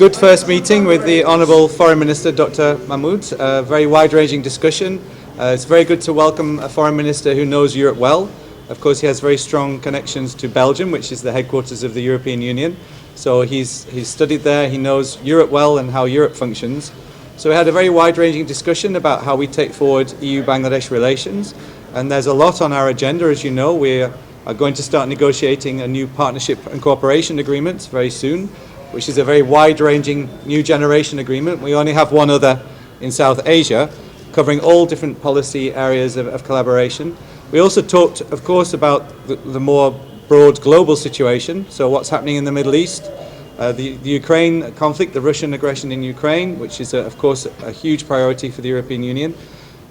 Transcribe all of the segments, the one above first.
good first meeting with the Honourable Foreign Minister Dr. Mahmood. A very wide-ranging discussion. It's very good to welcome a Foreign Minister who knows Europe well. Of course, he has very strong connections to Belgium, which is the headquarters of the European Union. So he's studied there, he knows Europe well and how Europe functions. So we had a very wide-ranging discussion about how we take forward EU-Bangladesh relations. And there's a lot on our agenda, as you know. We are going to start negotiating a new partnership and cooperation agreement very soon, which is a very wide-ranging new generation agreement. We only have one other in South Asia, covering all different policy areas of collaboration. We also talked, of course, about the more broad global situation, so what's happening in the Middle East, the Ukraine conflict, the Russian aggression in Ukraine, which is, of course, a huge priority for the European Union.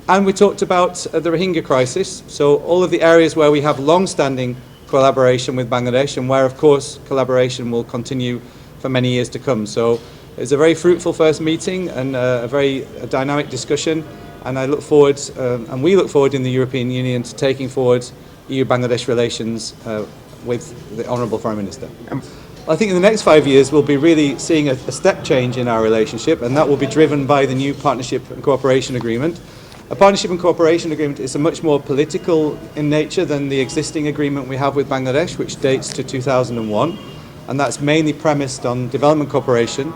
And we talked about the Rohingya crisis, so all of the areas where we have long-standing collaboration with Bangladesh and where, of course, collaboration will continue for many years to come. So it's a very fruitful first meeting and a very dynamic discussion, and I look forward, and we look forward in the European Union to taking forward EU-Bangladesh relations with the Honourable Foreign Minister. I think in the next 5 years we'll be really seeing a step change in our relationship, and that will be driven by the new Partnership and Cooperation Agreement. A Partnership and Cooperation Agreement is a much more political in nature than the existing agreement we have with Bangladesh, which dates to 2001. And that's mainly premised on development cooperation.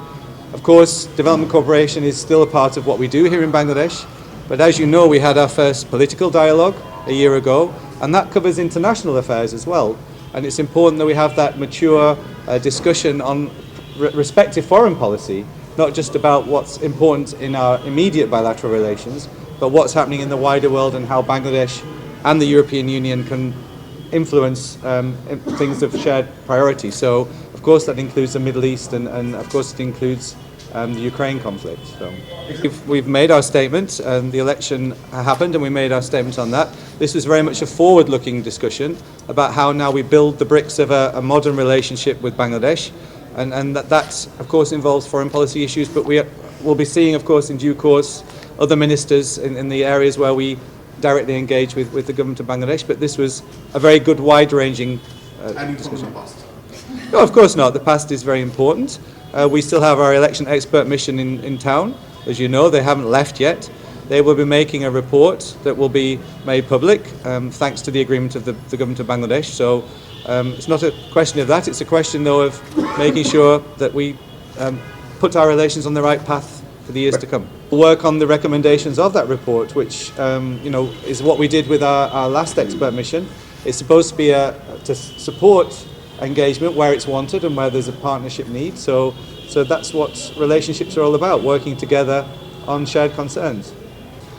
Of course, development cooperation is still a part of what we do here in Bangladesh, but as you know, we had our first political dialogue a year ago, and that covers international affairs as well. And it's important that we have that mature discussion on respective foreign policy, not just about what's important in our immediate bilateral relations, but what's happening in the wider world and how Bangladesh and the European Union can influence things of shared priority. So, of course, that includes the Middle East and of course, it includes the Ukraine conflict. So, we've made our statement, and the election happened, and we made our statement on that. This was very much a forward-looking discussion about how now we build the bricks of a modern relationship with Bangladesh, and that, of course, involves foreign policy issues, but we'll be seeing, of course, in due course, other ministers in the areas where we directly engage with the government of Bangladesh, but this was a very good wide-ranging discussion. No, of course not. The past is very important. We still have our election expert mission in town. As you know, they haven't left yet. They will be making a report that will be made public, thanks to the agreement of the government of Bangladesh. So it's not a question of that. It's a question, though, of making sure that we put our relations on the right path for the years to come. We'll work on the recommendations of that report, which is what we did with our last expert mission. It's supposed to be to support engagement where it's wanted and where there's a partnership need. So that's what relationships are all about, working together on shared concerns.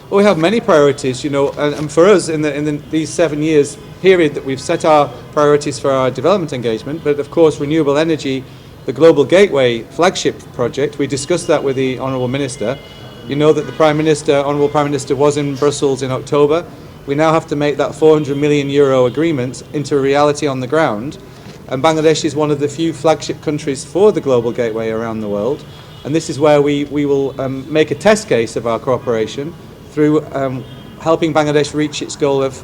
Well, we have many priorities, and for us in these 7 years period that we've set our priorities for our development engagement, but of course renewable energy, the Global Gateway flagship project, we discussed that with the Honourable Minister. You know that the Honourable Prime Minister was in Brussels in October. We now have to make that €400 million agreement into a reality on the ground. And Bangladesh is one of the few flagship countries for the Global Gateway around the world. And this is where we will make a test case of our cooperation through helping Bangladesh reach its goal of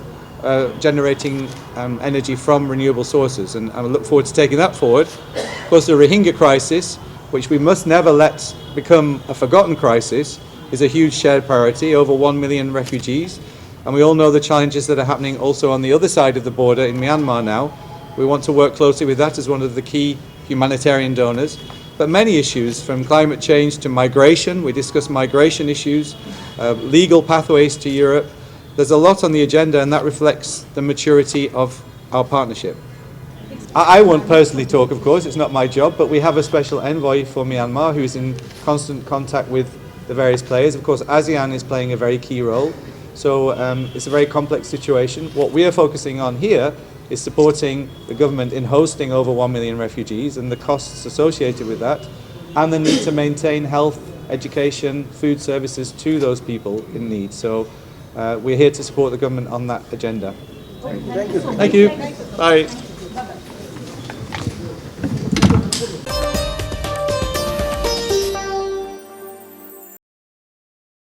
generating energy from renewable sources. And I look forward to taking that forward. Of course, the Rohingya crisis, which we must never let become a forgotten crisis, is a huge shared priority, over 1 million refugees. And we all know the challenges that are happening also on the other side of the border in Myanmar now. We want to work closely with that as one of the key humanitarian donors. But many issues, from climate change to migration, we discuss migration issues, legal pathways to Europe. There's a lot on the agenda, and that reflects the maturity of our partnership. I won't personally talk, of course, it's not my job, but we have a special envoy for Myanmar who's in constant contact with the various players. Of course, ASEAN is playing a very key role, so it's a very complex situation. What we are focusing on here is supporting the government in hosting over 1 million refugees and the costs associated with that, and the need to maintain health, education, food services to those people in need. So we're here to support the government on that agenda. Thank you. Thank you. Bye.